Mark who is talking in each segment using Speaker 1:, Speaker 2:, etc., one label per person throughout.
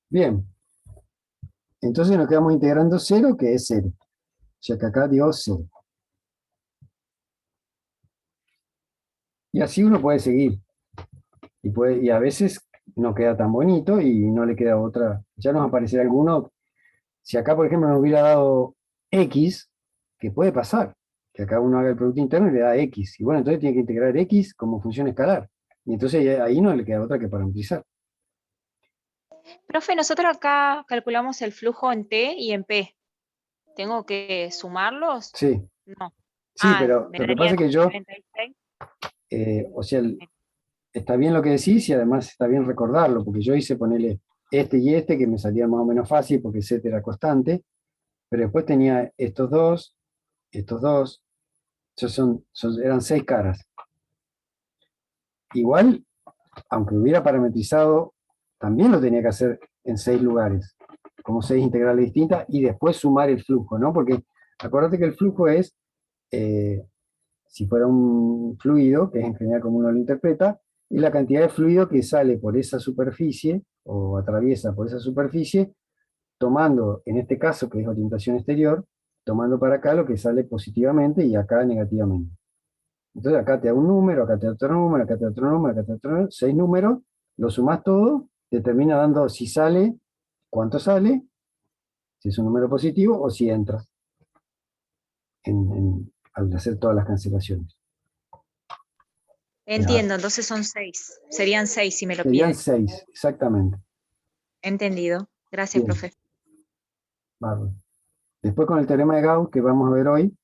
Speaker 1: Bien, entonces nos quedamos integrando 0, que es 0. O sea que acá dio 0. Y así uno puede seguir. Y a veces no queda tan bonito y no le queda otra. Ya nos aparecerá alguno. Si acá, por ejemplo, nos hubiera dado X, que puede pasar, que acá uno haga el producto interno y le da X. Y bueno, entonces tiene que integrar X como función escalar. Y entonces ahí no le queda otra que parametrizar.
Speaker 2: Profe, nosotros acá calculamos el flujo en T y en P. ¿Tengo que sumarlos?
Speaker 1: Sí,
Speaker 2: No.
Speaker 1: sí,
Speaker 2: Me
Speaker 1: pero lo que pasa
Speaker 2: daría
Speaker 1: es que yo,
Speaker 2: 36.
Speaker 1: o sea, está bien lo que decís y además está bien recordarlo, porque yo hice ponerle este y este que me salían más o menos fácil porque Z era constante, pero después tenía estos dos, eran 6 caras. Igual, aunque hubiera parametrizado, también lo tenía que hacer en 6 lugares, como 6 integrales distintas, y después sumar el flujo, ¿no? Porque acuérdate que el flujo es, eh, si fuera un fluido, que es en general como uno lo interpreta, es la cantidad de fluido que sale por esa superficie o atraviesa por esa superficie, tomando, en este caso que es orientación exterior, tomando para acá lo que sale positivamente y acá negativamente. Entonces acá te da un número, acá te da otro número, acá te da otro número, acá te da otro número, 6 números, lo sumás todo, te termina dando si sale, cuánto sale, si es un número positivo o si entras al hacer todas las cancelaciones.
Speaker 2: Entiendo, entonces son 6. Serían 6 si me lo
Speaker 1: Serían
Speaker 2: pide.
Speaker 1: 6, exactamente.
Speaker 2: Entendido. Gracias,
Speaker 1: Bien,
Speaker 2: profe.
Speaker 1: bárbaro. Después con el teorema de Gauss que vamos a ver hoy,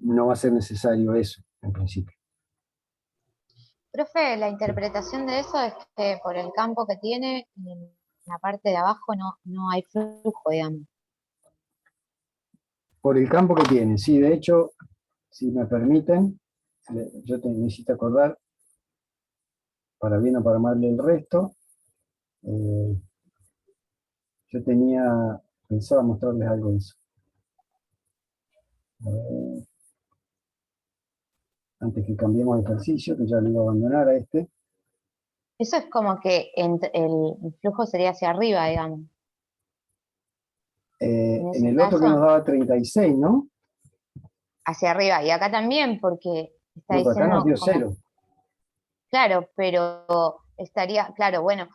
Speaker 1: no va a ser necesario eso, en principio.
Speaker 3: Profe, la interpretación de eso es que por el campo que tiene, en la parte de abajo no hay flujo, digamos.
Speaker 1: Por el campo que tiene, sí, de hecho, si me permiten, yo te necesito acordar, para bien o para mal el resto, eh, yo pensaba mostrarles algo de eso. A ver, antes que cambiemos de ejercicio, que ya lo iba a abandonar a este.
Speaker 3: Eso es como que el flujo sería hacia arriba, digamos. En
Speaker 1: En
Speaker 3: ese
Speaker 1: el otro que nos
Speaker 3: caso,
Speaker 1: daba 36, ¿no?
Speaker 3: hacia arriba. Y acá también, porque está
Speaker 1: No, pero acá nos
Speaker 3: diciendo
Speaker 1: dio
Speaker 3: como,
Speaker 1: 0.
Speaker 3: claro, pero estaría, claro, bueno,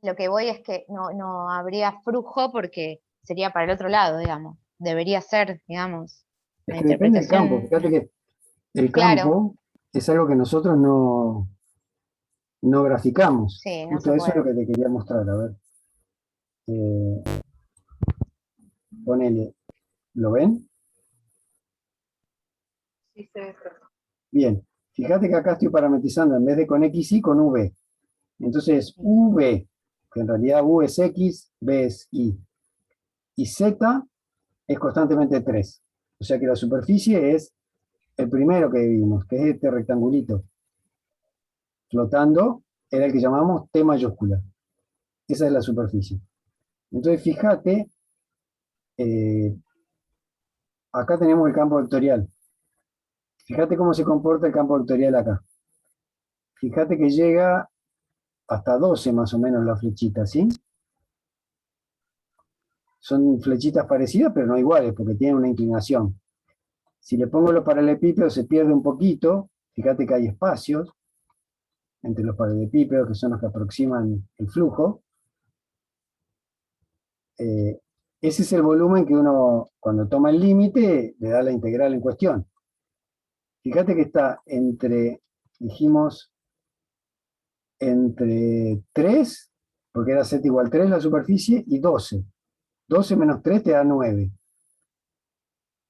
Speaker 3: lo que voy es que no habría flujo porque sería para el otro lado, digamos. Debería ser, digamos,
Speaker 1: Es
Speaker 3: la
Speaker 1: que depende del campo.
Speaker 3: interpretación.
Speaker 1: Fíjate que el
Speaker 3: Claro,
Speaker 1: campo es algo que nosotros no graficamos.
Speaker 3: sí, no
Speaker 1: Justo
Speaker 3: se
Speaker 1: eso es lo
Speaker 3: puede.
Speaker 1: que te quería mostrar. A ver, ponele, ¿lo ven?
Speaker 2: Sí, se ve.
Speaker 1: Bien, fíjate que acá estoy parametrizando en vez de con X y con V. Entonces, V, que en realidad U es X, V es Y. Y Z es constantemente 3. O sea que la superficie es el primero que vimos, que es este rectangulito flotando, era el que llamamos T mayúscula. Esa es la superficie. Entonces, fíjate, eh, acá tenemos el campo vectorial. Fíjate cómo se comporta el campo vectorial acá. Fíjate que llega hasta 12 más o menos la flechita, ¿sí? Son flechitas parecidas, pero no iguales, porque tienen una inclinación. Si le pongo los paralelepípedos se pierde un poquito. Fíjate que hay espacios entre los paralelepípedos, que son los que aproximan el flujo. Eh, Ese es el volumen que uno, cuando toma el límite, le da la integral en cuestión. Fíjate que está dijimos, entre 3, porque era z igual 3 la superficie, y 12. 12 menos 3 te da 9.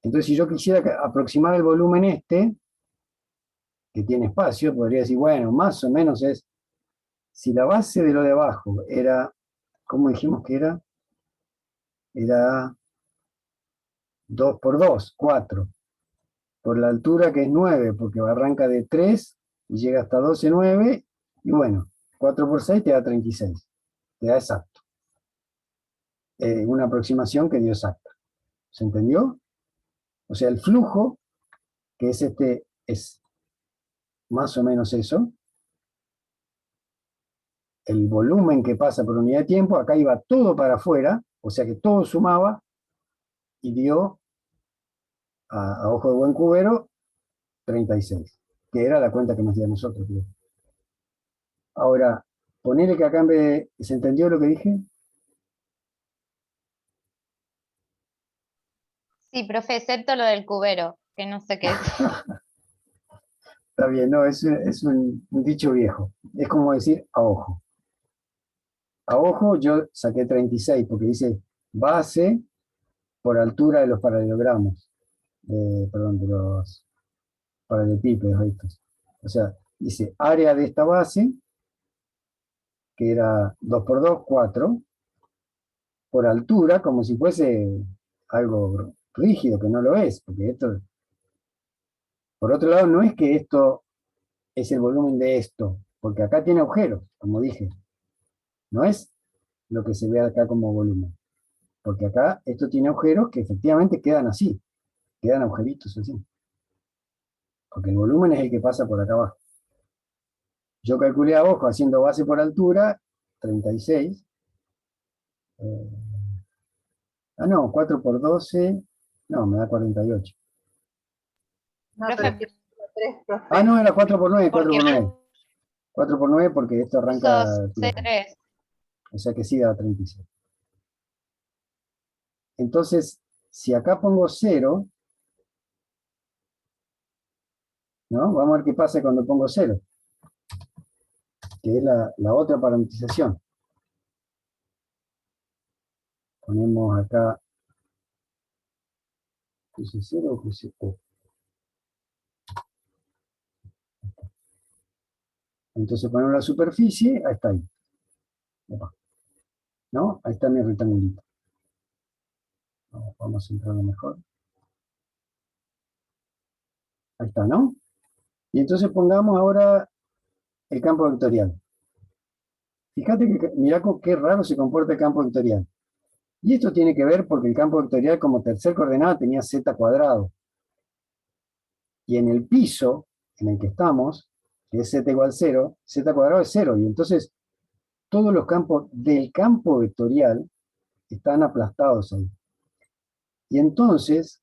Speaker 1: Entonces, si yo quisiera aproximar el volumen este, que tiene espacio, podría decir, bueno, más o menos es, si la base de lo de abajo era, ¿cómo dijimos que era? Era 2 por 2, 4. Por la altura que es 9, porque arranca de 3 y llega hasta 12, 9, y bueno, 4 por 6 te da 36, te da exacto. Una aproximación que dio exacta. ¿Se entendió? O sea, el flujo, que es es más o menos eso, el volumen que pasa por unidad de tiempo, acá iba todo para afuera, o sea que todo sumaba y dio a ojo de buen cubero 36, que era la cuenta que nos dio a nosotros, creo. Ahora, ponele que acá en vez de, ¿se entendió lo que dije?
Speaker 3: Sí, profe, excepto lo del cubero, que no sé qué es.
Speaker 1: Está bien, no, es un dicho viejo. Es como decir a ojo. A ojo yo saqué 36 porque dice base por altura de los paralelogramos, perdón, de los paralelepípedos estos. O sea, dice área de esta base, que era 2 por 2 4 por altura, como si fuese algo rígido, que no lo es, porque esto, por otro lado, no es que esto es el volumen de esto, porque acá tiene agujeros, como dije, no es lo que se ve acá como volumen, porque acá esto tiene agujeros que efectivamente quedan así, quedan agujeritos así, porque el volumen es el que pasa por acá abajo. Yo calculé a ojo haciendo base por altura, 36. Eh, no, 4 por 12, no, me da 48.
Speaker 4: No,
Speaker 3: Profe,
Speaker 4: pero es que son 3, profe.
Speaker 1: Ah, no, era 4 por 9, 4
Speaker 3: porque
Speaker 1: por 9. 4 por 9 porque esto arranca
Speaker 3: puso
Speaker 1: tierra.
Speaker 3: C3.
Speaker 1: O sea que sí da 36. Entonces, si acá pongo 0, ¿no? Vamos a ver qué pasa cuando pongo 0, que es la otra parametrización. Ponemos acá, puse 0 o puse O. Entonces ponemos la superficie, ahí está ahí. ¿No? Ahí está mi rectangulito. Vamos a centrarlo mejor. Ahí está, ¿no? Y entonces pongamos ahora el campo vectorial. Fíjate que, mirá qué raro se comporta el campo vectorial. Y esto tiene que ver porque el campo vectorial como tercer coordenada tenía z cuadrado. Y en el piso en el que estamos, que es z igual 0, z cuadrado es 0. Y entonces todos los campos del campo vectorial están aplastados ahí. Y entonces,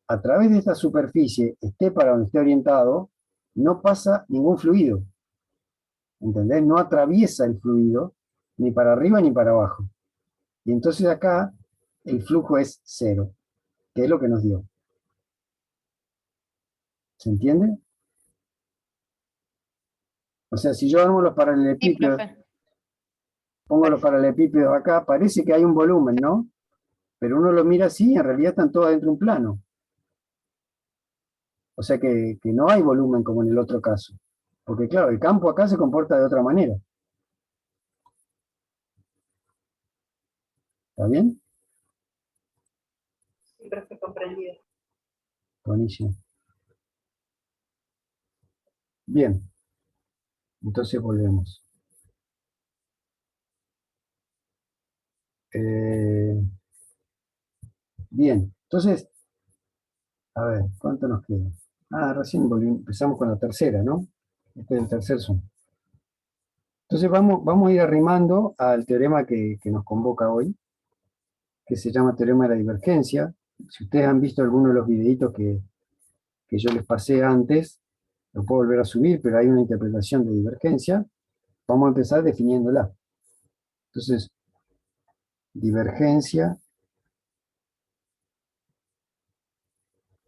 Speaker 1: a través de esta superficie, esté para donde esté orientado, no pasa ningún fluido. ¿Entendés? No atraviesa el fluido ni para arriba ni para abajo. Y entonces acá el flujo es 0, que es lo que nos dio. ¿Se entiende? O sea, si yo armo los
Speaker 3: Sí,
Speaker 1: paralelepípedos,
Speaker 3: profe.
Speaker 1: pongo los paralelepípedos acá, parece que hay un volumen, ¿no? Pero uno lo mira así y en realidad están todos dentro de un plano. O sea que no hay volumen como en el otro caso. Porque claro, el campo acá se comporta de otra manera. ¿Está bien?
Speaker 4: Sí, profe, comprendido.
Speaker 1: Buenísimo. Bien, entonces volvemos. Bien, entonces, a ver, ¿cuánto nos queda? Ah, recién empezamos con la tercera, ¿no? Este es el tercer zoom. Entonces vamos a ir arrimando al teorema que nos convoca hoy, que se llama teorema de la divergencia. Si ustedes han visto alguno de los videitos que yo les pasé antes, lo puedo volver a subir, pero hay una interpretación de divergencia. Vamos a empezar definiéndola. Entonces, divergencia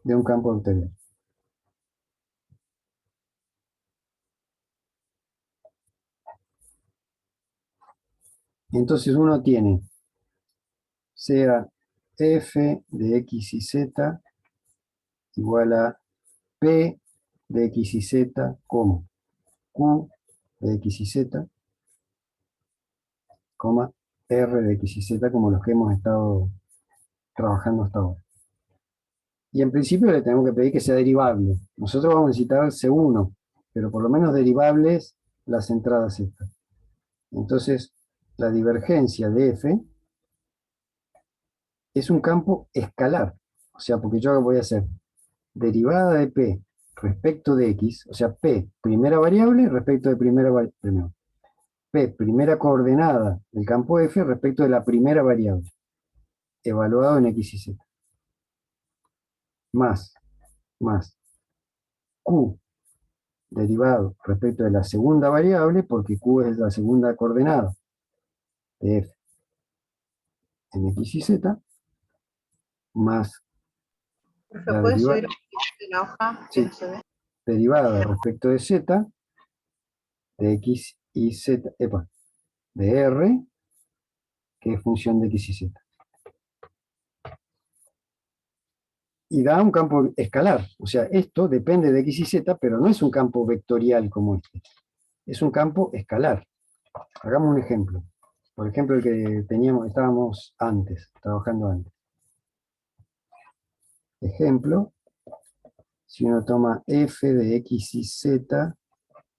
Speaker 1: de un campo vectorial. Entonces uno tiene, sea f de x y z igual a p de x y z como q de x y z, coma r de x y z, como los que hemos estado trabajando hasta ahora. Y en principio le tenemos que pedir que sea derivable. Nosotros vamos a necesitar C1, pero por lo menos derivables las entradas estas. Entonces, la divergencia de f es un campo escalar. O sea, porque yo voy a hacer derivada de p respecto de x, o sea, p, primera variable respecto de primera variable. P, primera coordenada del campo F respecto de la primera variable, evaluado en X y Z. Más Q, derivado respecto de la segunda variable, porque Q es la segunda coordenada de F en X y Z, más
Speaker 4: Profe,
Speaker 1: la
Speaker 4: ¿puedes subir la hoja?
Speaker 1: Sí.
Speaker 4: Que no se ve.
Speaker 1: derivada respecto de Z, de X y Z, de R, que es función de X y Z. Y da un campo escalar, o sea, esto depende de X y Z, pero no es un campo vectorial como este, es un campo escalar. Hagamos un ejemplo. Por ejemplo, el que estábamos antes, trabajando antes. Ejemplo, si uno toma f de x y z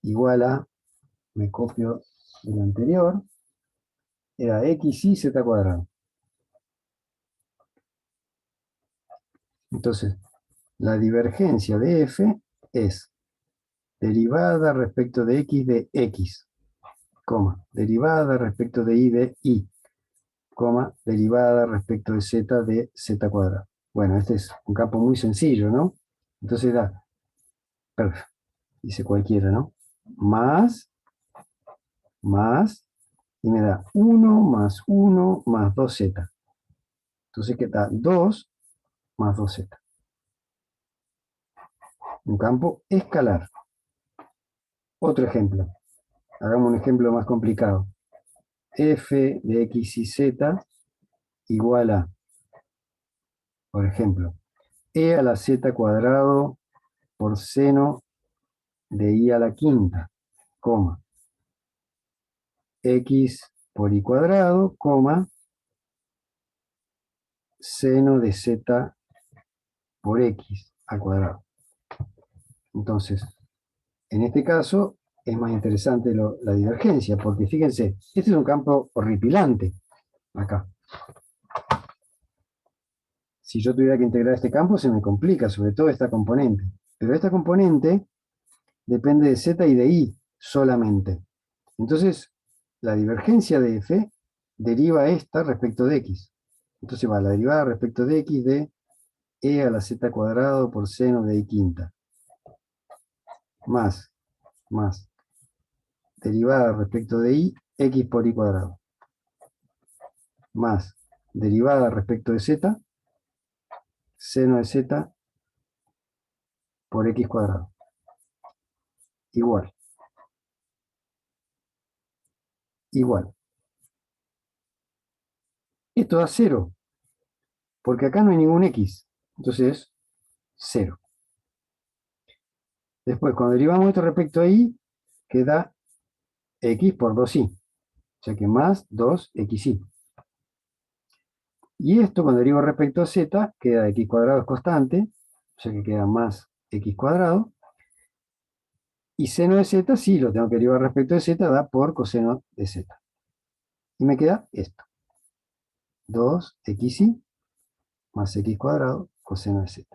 Speaker 1: igual a, me copio del anterior, era x y z cuadrado. Entonces, la divergencia de f es derivada respecto de x, derivada respecto de y, derivada respecto de z cuadrado. Bueno, este es un campo muy sencillo, ¿no? Entonces da, dice cualquiera, ¿no? Más, y me da 1 más 1 más 2z. Entonces, ¿qué da? 2 más 2z. Un campo escalar. Otro ejemplo. Hagamos un ejemplo más complicado. F de x y z igual a, por ejemplo, e a la z cuadrado por seno de y a la quinta, x por y cuadrado, seno de z por x al cuadrado. Entonces, en este caso es más interesante la divergencia, porque fíjense, este es un campo horripilante, acá. Si yo tuviera que integrar este campo se me complica, sobre todo esta componente. Pero esta componente depende de z y de y solamente. Entonces, la divergencia de f deriva esta respecto de x. Entonces va la derivada respecto de x de e a la z cuadrado por seno de y quinta. Más derivada respecto de y, x por y cuadrado. Más derivada respecto de z, seno de z por x cuadrado. Igual. Esto da 0, porque acá no hay ningún x. Entonces es 0. Después, cuando derivamos esto respecto a y, queda x por 2y. O sea que más 2xy. Y esto, cuando derivo respecto a z, queda x cuadrado es constante, o sea que queda más x cuadrado. Y seno de z, sí, lo tengo que derivar respecto de z, da por coseno de z. Y me queda esto. 2xy más x cuadrado coseno de z.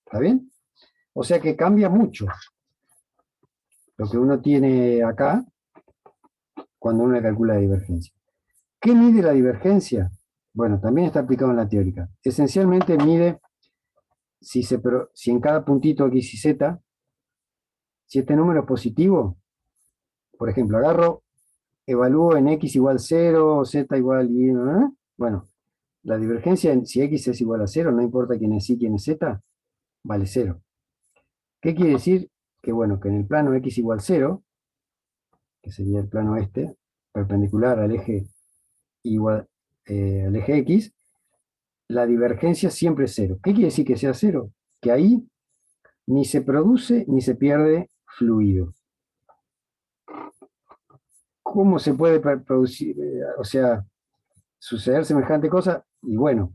Speaker 1: ¿Está bien? O sea que cambia mucho lo que uno tiene acá cuando uno calcula la divergencia. ¿Qué mide la divergencia? Bueno, también está aplicado en la teórica. Esencialmente mide si en cada puntito x y z, si este número es positivo, por ejemplo, evalúo en x igual 0, z igual y, bueno, la divergencia, si x es igual a 0, no importa quién es y quién es z, vale 0. ¿Qué quiere decir? Que bueno, que en el plano x igual 0, que sería el plano este, perpendicular al eje al eje x, la divergencia siempre es 0. ¿Qué quiere decir que sea 0? Que ahí ni se produce ni se pierde fluido. ¿Cómo se puede producir, suceder semejante cosa? Y bueno,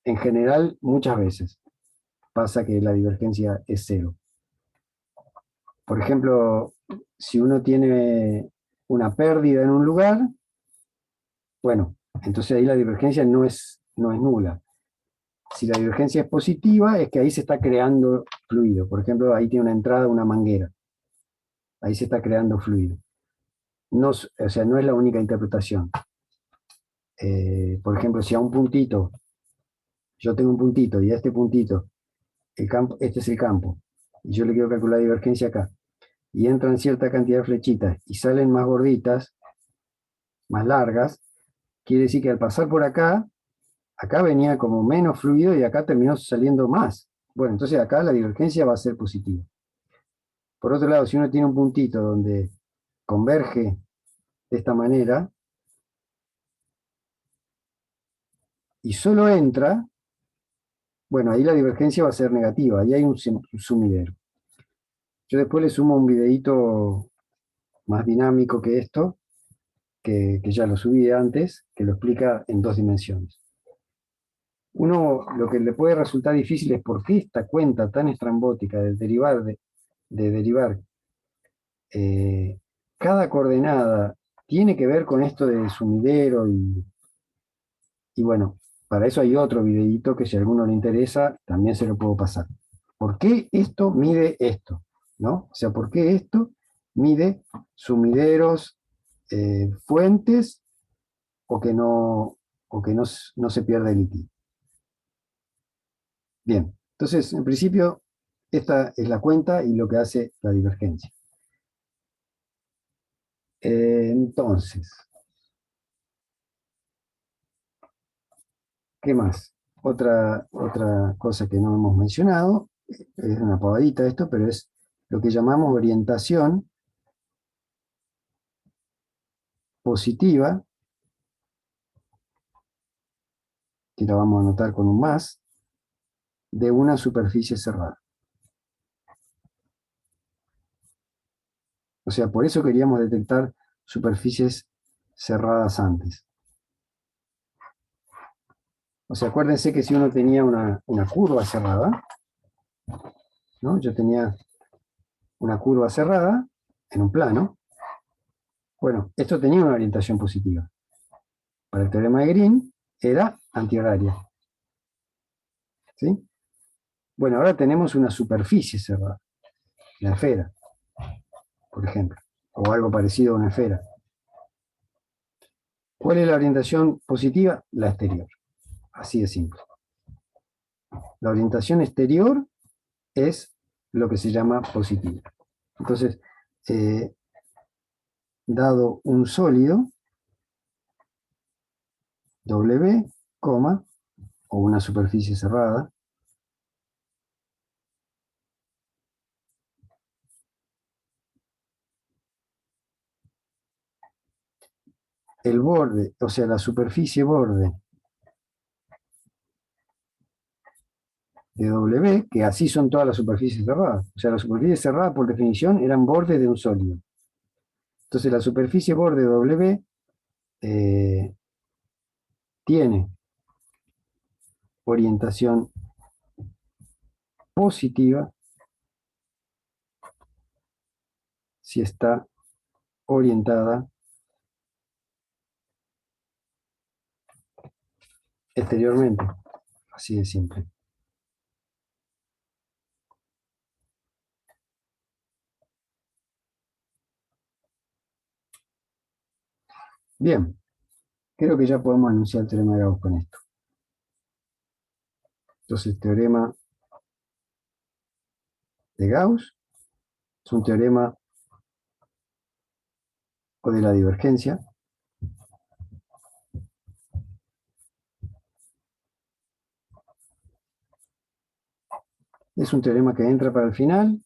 Speaker 1: en general, muchas veces pasa que la divergencia es 0. Por ejemplo, si uno tiene una pérdida en un lugar, bueno, entonces ahí la divergencia no es nula. Si la divergencia es positiva, es que ahí se está creando fluido. Por ejemplo, ahí tiene una entrada, una manguera. Ahí se está creando fluido. no, o sea, no es la única interpretación. Por ejemplo, si a un puntito, yo tengo un puntito y a este puntito, el campo, este es el campo, y yo le quiero calcular la divergencia acá, y entran cierta cantidad de flechitas y salen más gorditas, más largas, quiere decir que al pasar por acá, acá venía como menos fluido y acá terminó saliendo más. Bueno, entonces acá la divergencia va a ser positiva. Por otro lado, si uno tiene un puntito donde converge de esta manera y solo entra, bueno, ahí la divergencia va a ser negativa, ahí hay un sumidero. Yo después le sumo un videíto más dinámico que esto, que ya lo subí antes, que lo explica en 2 dimensiones. Uno, lo que le puede resultar difícil es por qué esta cuenta tan estrambótica de derivar cada coordenada tiene que ver con esto del sumidero y bueno, para eso hay otro videíto que si a alguno le interesa, también se lo puedo pasar. ¿Por qué esto mide esto? ¿No? O sea, ¿por qué esto mide sumideros, fuentes o que no se pierda el líquido? Bien, entonces, en principio, esta es la cuenta y lo que hace la divergencia. Entonces, ¿qué más? Otra cosa que no hemos mencionado, es una pavadita esto, pero es lo que llamamos orientación positiva, que la vamos a anotar con un más, de una superficie cerrada. O sea, por eso queríamos detectar superficies cerradas antes. O sea, acuérdense que si uno tenía una curva cerrada, ¿no? Yo tenía una curva cerrada en un plano. Bueno, esto tenía una orientación positiva. Para el teorema de Green era antihoraria. ¿Sí? Bueno, ahora tenemos una superficie cerrada, la esfera, por ejemplo, o algo parecido a una esfera. ¿Cuál es la orientación positiva? La exterior. Así de simple. La orientación exterior es lo que se llama positiva. Entonces, dado un sólido, W, o una superficie cerrada, el borde, o sea, la superficie borde de W, que así son todas las superficies cerradas. O sea, las superficies cerradas, por definición, eran bordes de un sólido. Entonces, la superficie borde W tiene orientación positiva si está orientada exteriormente. Así de simple. Bien, creo que ya podemos anunciar el teorema de Gauss con esto. Entonces, el teorema de Gauss es un teorema o de la divergencia. Es un teorema que entra para el final,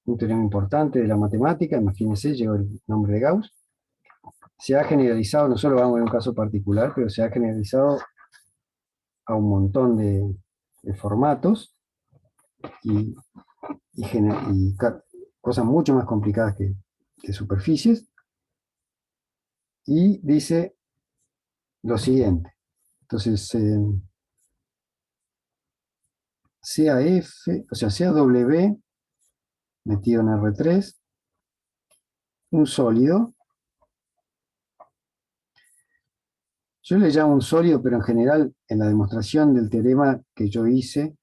Speaker 1: un teorema importante de la matemática, imagínense, llegó el nombre de Gauss. Se ha generalizado, no solo vamos a ver un caso particular, pero se ha generalizado a un montón de formatos y, cosas mucho más complicadas que superficies. Y dice lo siguiente. Entonces, CAF, o sea, CAW metido en R3, un sólido. Yo le llamo un sólido, pero en general en la demostración del teorema que yo hice,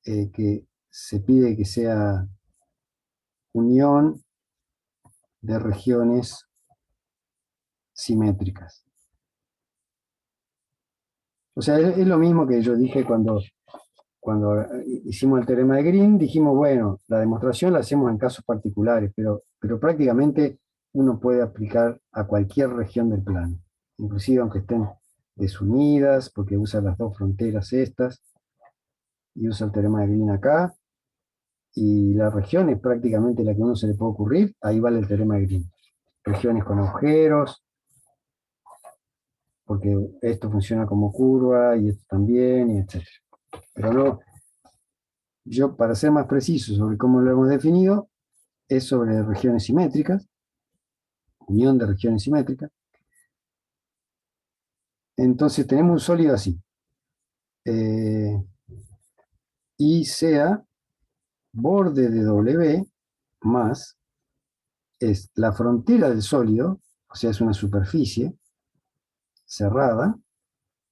Speaker 1: que se pide que sea unión de regiones simétricas. O sea, es lo mismo que yo dije cuando hicimos el teorema de Green, dijimos, bueno, la demostración la hacemos en casos particulares, pero prácticamente uno puede aplicar a cualquier región del plano, inclusive aunque estén desunidas, porque usa las dos fronteras estas, y usa el teorema de Green acá, y la región es prácticamente la que a uno se le puede ocurrir, ahí vale el teorema de Green. Regiones con agujeros, porque esto funciona como curva, y esto también, y etc. Pero no, yo para ser más preciso sobre cómo lo hemos definido, es sobre regiones simétricas, unión de regiones simétricas. Entonces tenemos un sólido así. Y sea borde de W más es la frontera del sólido, o sea, es una superficie cerrada,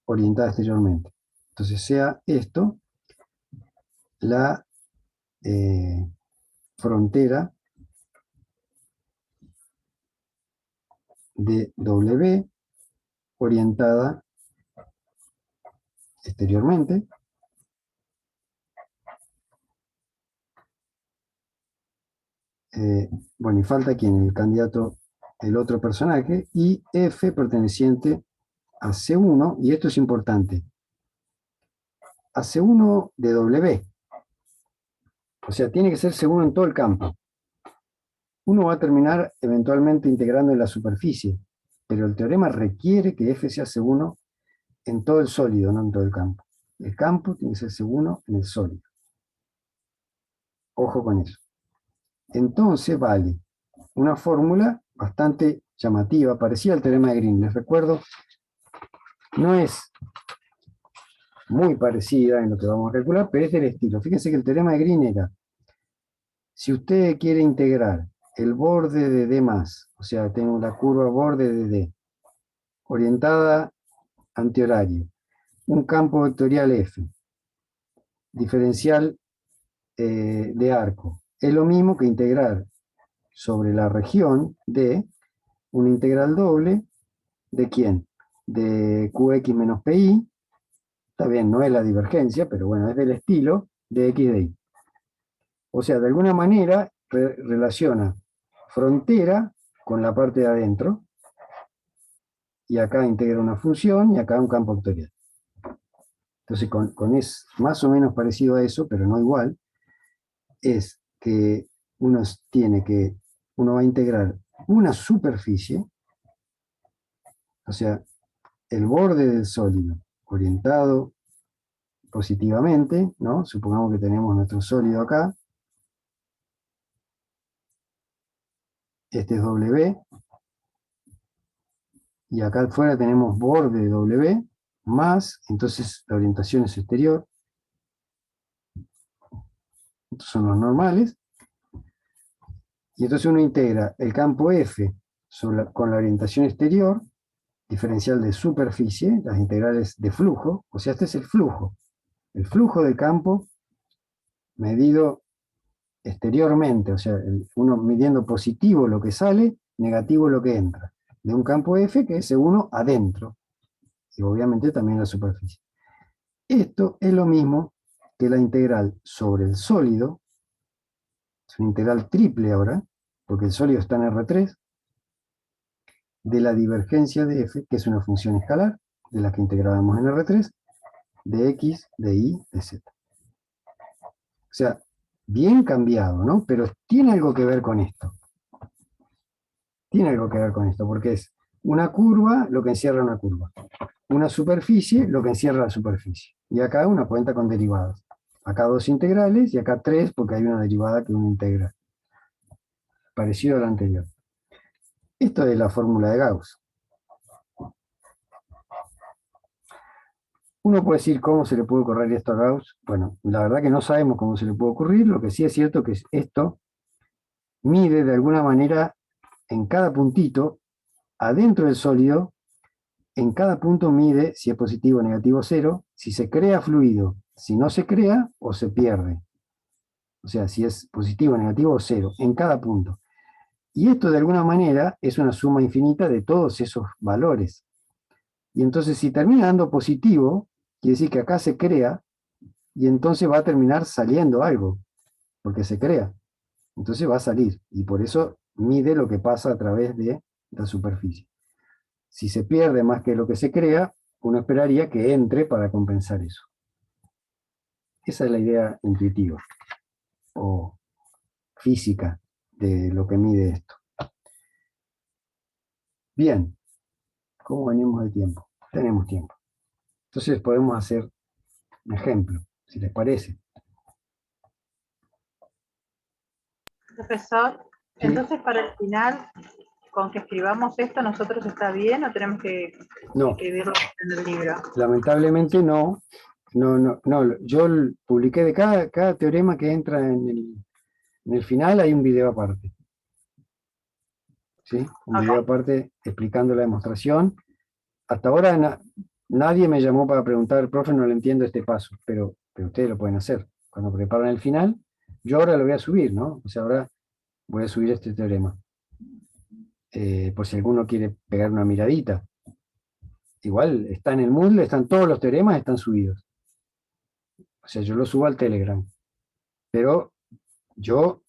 Speaker 1: orientada exteriormente. Entonces sea esto la frontera de W orientada exteriormente. Bueno, y falta aquí en el candidato el otro personaje, y F perteneciente a C1, y esto es importante, a C1 de W. O sea, tiene que ser C1 en todo el campo. Uno va a terminar eventualmente integrando en la superficie, pero el teorema requiere que F sea C1 en todo el sólido, no en todo el campo. El campo tiene que ser C1 en el sólido. Ojo con eso. Entonces vale una fórmula bastante llamativa, parecida al teorema de Green. Les recuerdo, no es muy parecida en lo que vamos a calcular, pero es del estilo. Fíjense que el teorema de Green era, si usted quiere integrar el borde de D+, o sea, tengo la curva borde de D, orientada antihorario, un campo vectorial F, diferencial de arco, es lo mismo que integrar sobre la región D una integral doble de ¿quién? De Qx menos Pi, está bien, no es la divergencia, pero bueno, es del estilo de X de Y. O sea, de alguna manera relaciona frontera con la parte de adentro, y acá integra una función y acá un campo vectorial. Entonces, es más o menos parecido a eso, pero no igual, es que uno va a integrar una superficie, o sea, el borde del sólido orientado positivamente, ¿no? Supongamos que tenemos nuestro sólido acá, este es W, y acá afuera tenemos borde de W, más, entonces la orientación es exterior, estos son los normales, y entonces uno integra el campo F con la orientación exterior, diferencial de superficie, las integrales de flujo, o sea, este es el flujo del campo medido exteriormente, o sea, uno midiendo positivo lo que sale, negativo lo que entra, de un campo F que es C1 adentro, y obviamente también la superficie. Esto es lo mismo que la integral sobre el sólido, es una integral triple ahora, porque el sólido está en R3, de la divergencia de F, que es una función escalar, de la que integrábamos en R3, de X, de Y, de Z. O sea, bien cambiado, ¿no? Pero tiene algo que ver con esto. Tiene algo que ver con esto, porque es una curva lo que encierra una curva. Una superficie lo que encierra la superficie. Y acá una cuenta con derivadas. Acá dos integrales y acá tres porque hay una derivada que uno integra. Parecido a la anterior. Esto es la fórmula de Gauss. Uno puede decir cómo se le puede ocurrir esto a Gauss. Bueno, la verdad que no sabemos cómo se le puede ocurrir. Lo que sí es cierto que esto mide de alguna manera en cada puntito, adentro del sólido, en cada punto mide si es positivo, negativo, cero, si se crea fluido, si no se crea o se pierde. O sea, si es positivo, negativo o cero, en cada punto. Y esto de alguna manera es una suma infinita de todos esos valores. Y entonces si termina dando positivo, quiere decir que acá se crea y entonces va a terminar saliendo algo, porque se crea. Entonces va a salir y por eso mide lo que pasa a través de la superficie. Si se pierde más que lo que se crea, uno esperaría que entre para compensar eso. Esa es la idea intuitiva o física de lo que mide esto. Bien, ¿cómo venimos de tiempo? Tenemos tiempo. Entonces podemos hacer un ejemplo, si les parece.
Speaker 4: Profesor,
Speaker 1: Sí.
Speaker 4: entonces para el final, con que escribamos esto, ¿nosotros está bien o tenemos que
Speaker 1: No,
Speaker 4: escribirlo en el libro?
Speaker 1: lamentablemente no. No. Yo publiqué de cada teorema que entra en el final, hay un video aparte. ¿Sí? Un video aparte explicando la demostración. Hasta ahora nadie me llamó para preguntar, profe, no le entiendo este paso, pero ustedes lo pueden hacer. Cuando preparan el final, yo ahora lo voy a subir, ¿no? O sea, ahora voy a subir este teorema. Por si alguno quiere pegar una miradita. Igual está en el Moodle, están todos los teoremas, están subidos. O sea, yo lo subo al Telegram. Pero yo,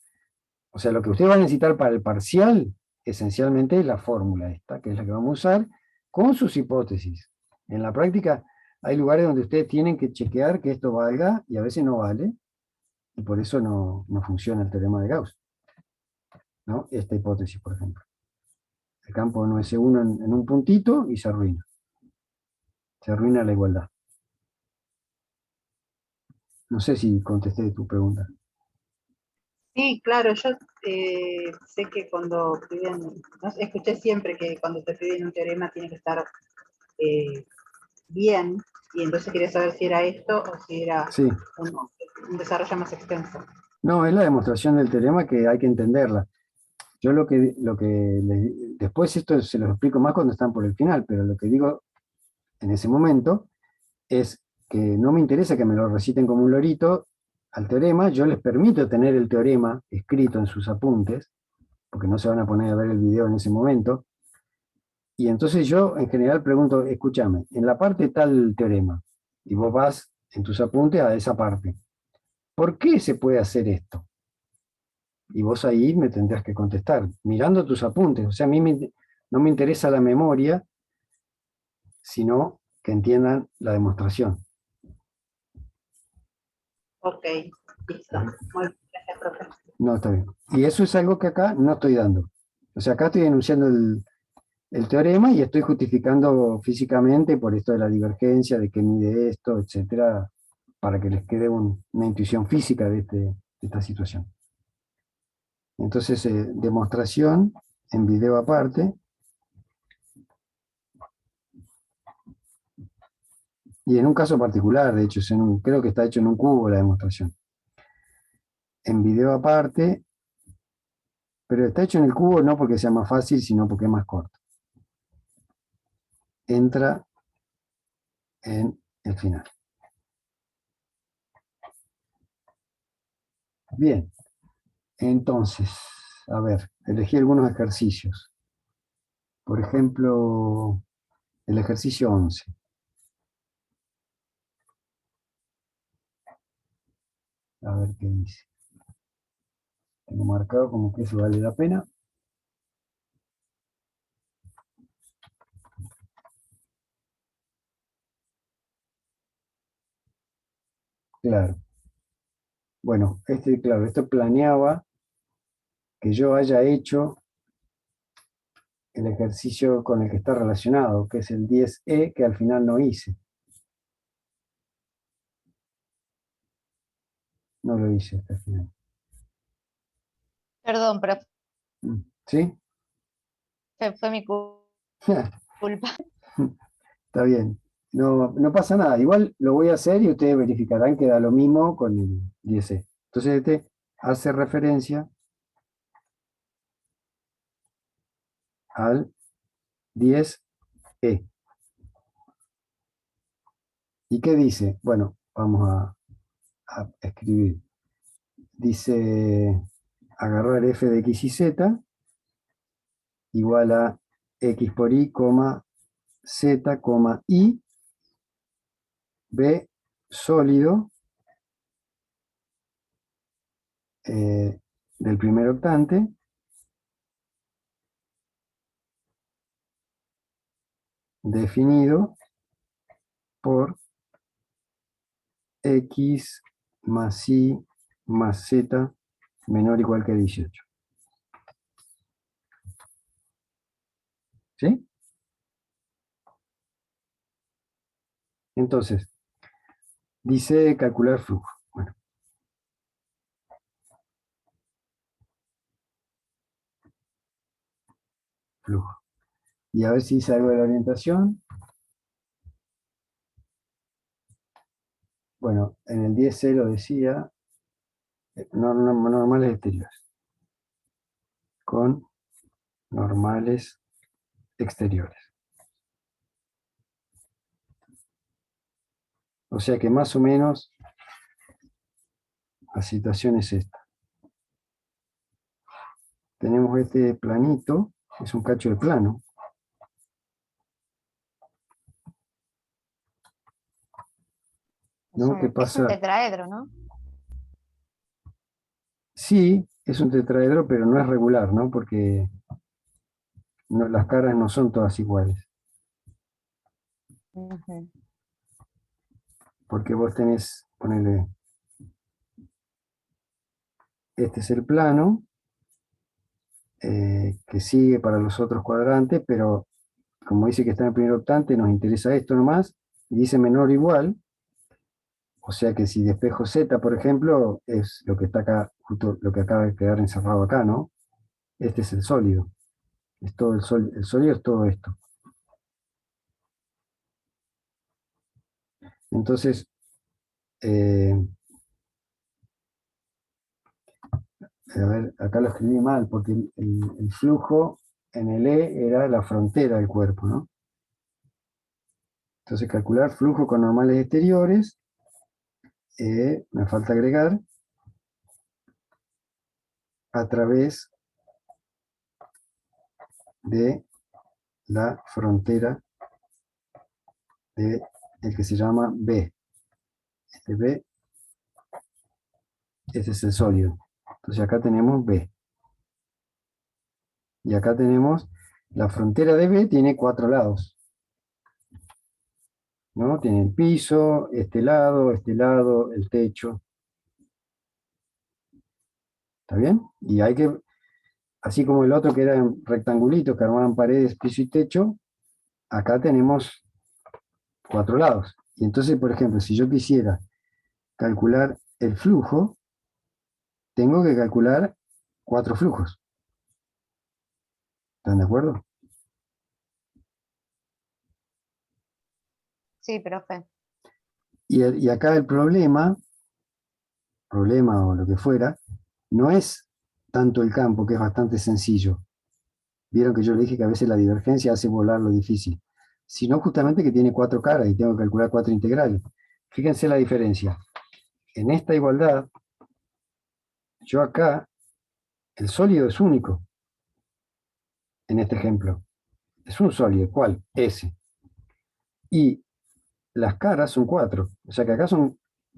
Speaker 1: o sea, lo que usted va a necesitar para el parcial, esencialmente es la fórmula esta, que es la que vamos a usar, con sus hipótesis. En la práctica hay lugares donde ustedes tienen que chequear que esto valga y a veces no vale, y por eso no funciona el teorema de Gauss, ¿no? Esta hipótesis, por ejemplo. El campo no es uno en un puntito y se arruina. Se arruina la igualdad. No sé si contesté tu pregunta.
Speaker 4: Sí, claro, yo sé que cuando piden, no sé, escuché siempre que cuando te piden un teorema tiene que estar bien, y entonces quería saber si era esto o si era
Speaker 1: Sí.
Speaker 4: un desarrollo más extenso.
Speaker 1: No, es la demostración del teorema que hay que entenderla. Yo después esto se lo explico más cuando están por el final, pero lo que digo en ese momento es que no me interesa que me lo reciten como un lorito al teorema, yo les permito tener el teorema escrito en sus apuntes, porque no se van a poner a ver el video en ese momento, y entonces yo en general pregunto, escúchame, en la parte tal teorema, y vos vas en tus apuntes a esa parte, ¿por qué se puede hacer esto? Y vos ahí me tendrás que contestar, mirando tus apuntes. O sea, a mí no me interesa la memoria, sino que entiendan la demostración.
Speaker 4: Ok, listo. Muy bien, gracias, profe.
Speaker 1: No, está bien. Y eso es algo que acá no estoy dando. O sea, acá estoy enunciando el teorema y estoy justificando físicamente por esto de la divergencia, de qué mide esto, etcétera, para que les quede una intuición física de esta situación. Entonces, demostración en video aparte. Y en un caso particular, de hecho, creo que está hecho en un cubo la demostración. En video aparte, pero está hecho en el cubo no porque sea más fácil, sino porque es más corto. Entra en el final. Bien, entonces, a ver, elegí algunos ejercicios. Por ejemplo, el ejercicio 11. A ver qué dice. Tengo marcado como que eso vale la pena. Claro. Bueno, claro, esto planeaba que yo haya hecho el ejercicio con el que está relacionado, que es el 10E, que al final no hice. No lo hice hasta el final.
Speaker 3: Perdón, pero
Speaker 1: ¿Sí?
Speaker 3: fue mi culpa.
Speaker 1: Está bien. No pasa nada. Igual lo voy a hacer y ustedes verificarán que da lo mismo con el 10E. Entonces este hace referencia al 10E. ¿Y qué dice? Bueno, vamos a escribir. Dice agarrar f de x y z igual a x por y, z, y, B sólido del primer octante definido por x más y más z menor o igual que 18. ¿Sí? Entonces, dice calcular flujo. Bueno. Flujo. Y a ver si hice algo de la orientación. Bueno, en el 10.0 decía normales exteriores. Con normales exteriores. O sea que más o menos la situación es esta. Tenemos este planito, es un cacho de plano. ¿No? ¿Qué
Speaker 3: Es un
Speaker 1: pasa?
Speaker 3: tetraedro, ¿no?
Speaker 1: Sí, es un tetraedro, pero no es regular, ¿no? Porque las caras no son todas iguales.
Speaker 3: Ujú.
Speaker 1: Porque vos tenés, ponele, este es el plano, que sigue para los otros cuadrantes, pero como dice que está en el primer octante, nos interesa esto nomás, y dice menor o igual, o sea que si despejo Z, por ejemplo, es lo que está acá, justo lo que acaba de quedar encerrado acá, ¿no? Este es el sólido. Es todo el sólido es todo esto. Entonces, a ver, acá lo escribí mal, porque el flujo en el E era la frontera del cuerpo, ¿no? Entonces, calcular flujo con normales exteriores, me falta agregar, a través de la frontera de el que se llama B. Este B, este es el sólido. Entonces acá tenemos B. Y acá tenemos, la frontera de B tiene 4 lados. ¿No? Tiene el piso, este lado, el techo. ¿Está bien? Y hay que, así como el otro que era en rectangulitos que armaban paredes, piso y techo, acá tenemos 4 lados. Y entonces, por ejemplo, si yo quisiera calcular el flujo, tengo que calcular 4 flujos. ¿Están de acuerdo?
Speaker 3: Sí, profe.
Speaker 1: Y acá el problema o lo que fuera, no es tanto el campo, que es bastante sencillo. Vieron que yo le dije que a veces la divergencia hace volar lo difícil, sino justamente que tiene 4 caras y tengo que calcular 4 integrales. Fíjense la diferencia. En esta igualdad, yo acá, el sólido es único. En este ejemplo. Es un sólido. ¿Cuál? S. Y las caras son 4. O sea que acá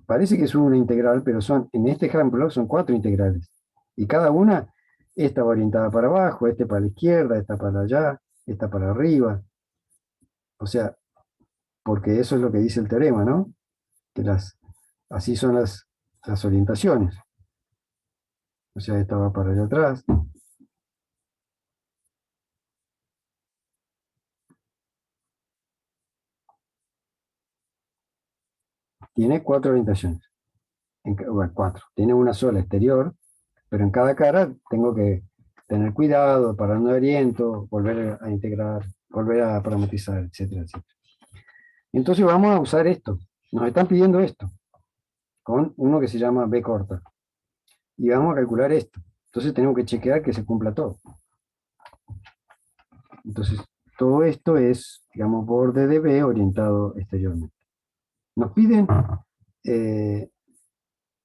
Speaker 1: parece que es una integral, pero en este ejemplo son 4 integrales. Y cada una, esta va orientada para abajo, esta para la izquierda, esta para allá, esta para arriba. O sea, porque eso es lo que dice el teorema, ¿no? Que así son las orientaciones. O sea, esta va para allá atrás. Tiene 4 orientaciones. Bueno, 4. Tiene una sola exterior, pero en cada cara tengo que tener cuidado para no oriento, volver a integrar, volver a parametrizar, etcétera, etcétera. Entonces vamos a usar esto. Nos están pidiendo esto, con uno que se llama B corta. Y vamos a calcular esto. Entonces tenemos que chequear que se cumpla todo. Entonces, todo esto es, digamos, borde de B orientado exteriormente. Nos piden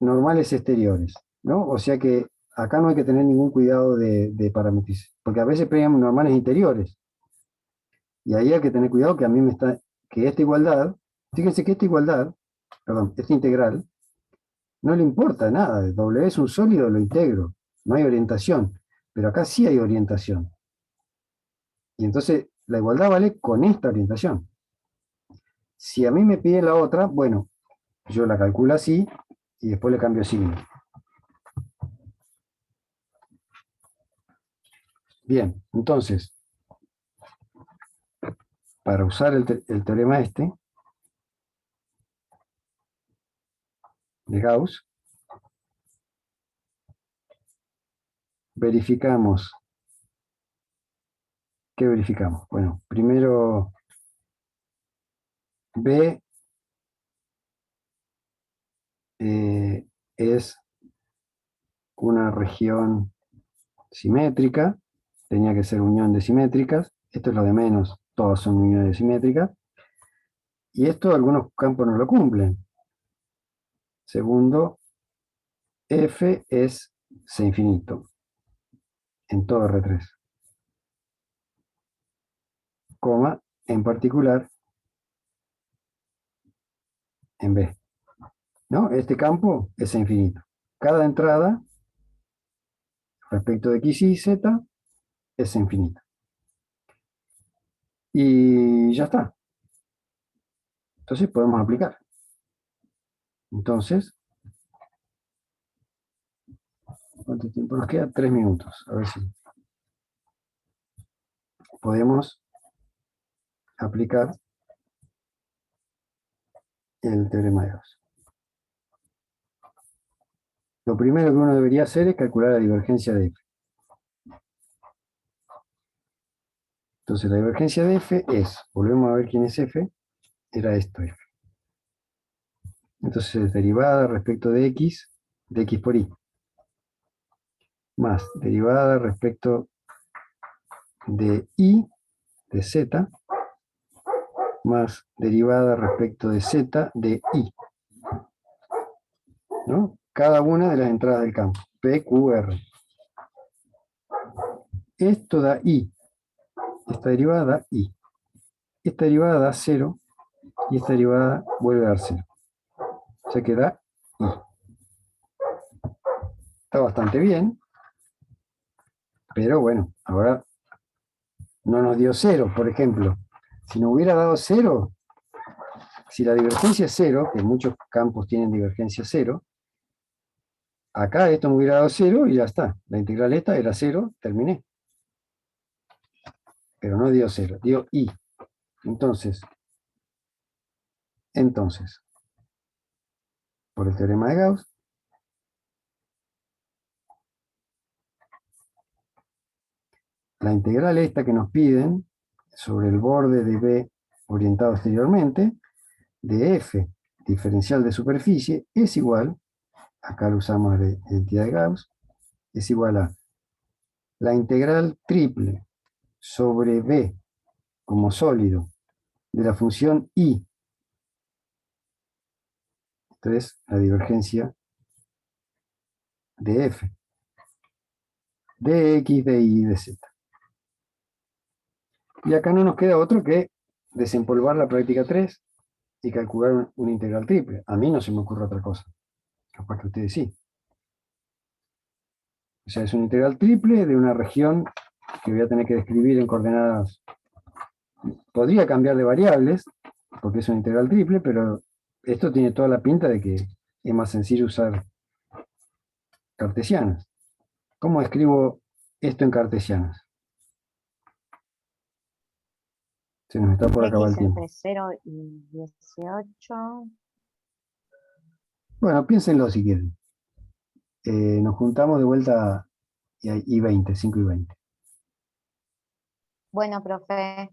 Speaker 1: normales exteriores, ¿no? O sea que acá no hay que tener ningún cuidado de parametrización, porque a veces pegan normales interiores. Y ahí hay que tener cuidado que a mí me está, que esta igualdad, fíjense que esta igualdad, perdón, esta integral, no le importa nada, el W es un sólido, lo integro, no hay orientación, pero acá sí hay orientación. Y entonces la igualdad vale con esta orientación. Si a mí me pide la otra, bueno, yo la calculo así y después le cambio signo. Bien, entonces, para usar el teorema este de Gauss, verificamos. ¿Qué verificamos? Bueno, primero B es una región simétrica, tenía que ser unión de simétricas, esto es lo de menos, todas son uniones simétricas, y esto algunos campos no lo cumplen. Segundo, F es C infinito, en todo R3, coma, en particular, en B. ¿No? Este campo es C infinito. Cada entrada, respecto de X y Z, es C infinito. Y ya está. Entonces podemos aplicar. Entonces, ¿cuánto tiempo nos queda? 3 minutos. A ver si podemos aplicar el teorema de Gauss. Lo primero que uno debería hacer es calcular la divergencia de F. Entonces la divergencia de F es, volvemos a ver quién es F, era esto F. Entonces derivada respecto de X por Y, más derivada respecto de Y de Z, más derivada respecto de Z de Y. ¿No? Cada una de las entradas del campo, P, Q, R. Esto da I. Esta derivada da I. Esta derivada da 0 y esta derivada vuelve a dar 0. O sea que da I. Está bastante bien, pero bueno, ahora no nos dio 0, por ejemplo. Si nos hubiera dado 0, si la divergencia es 0, que muchos campos tienen divergencia 0, acá esto me hubiera dado 0 y ya está. La integral esta era 0, terminé. Pero no dio 0, dio I. Entonces, por el teorema de Gauss, la integral esta que nos piden sobre el borde de B orientado exteriormente, de F diferencial de superficie, es igual, acá lo usamos de identidad de Gauss, es igual a la integral triple sobre B como sólido de la función I. Esto es la divergencia de F, de X, de Y, de Z. Y acá no nos queda otro que desempolvar la práctica 3 y calcular una integral triple. A mí no se me ocurre otra cosa. Capaz que ustedes sí. O sea, es una integral triple de una región que voy a tener que describir en coordenadas. Podría cambiar de variables, porque es una integral triple, pero esto tiene toda la pinta de que es más sencillo usar cartesianas. ¿Cómo escribo esto en cartesianas? Se nos está por acabar el
Speaker 3: X
Speaker 1: tiempo.
Speaker 3: entre 0 y 18.
Speaker 1: Bueno, piénsenlo si quieren. Nos juntamos de vuelta y 20, 5 y 20.
Speaker 3: Bueno, profe.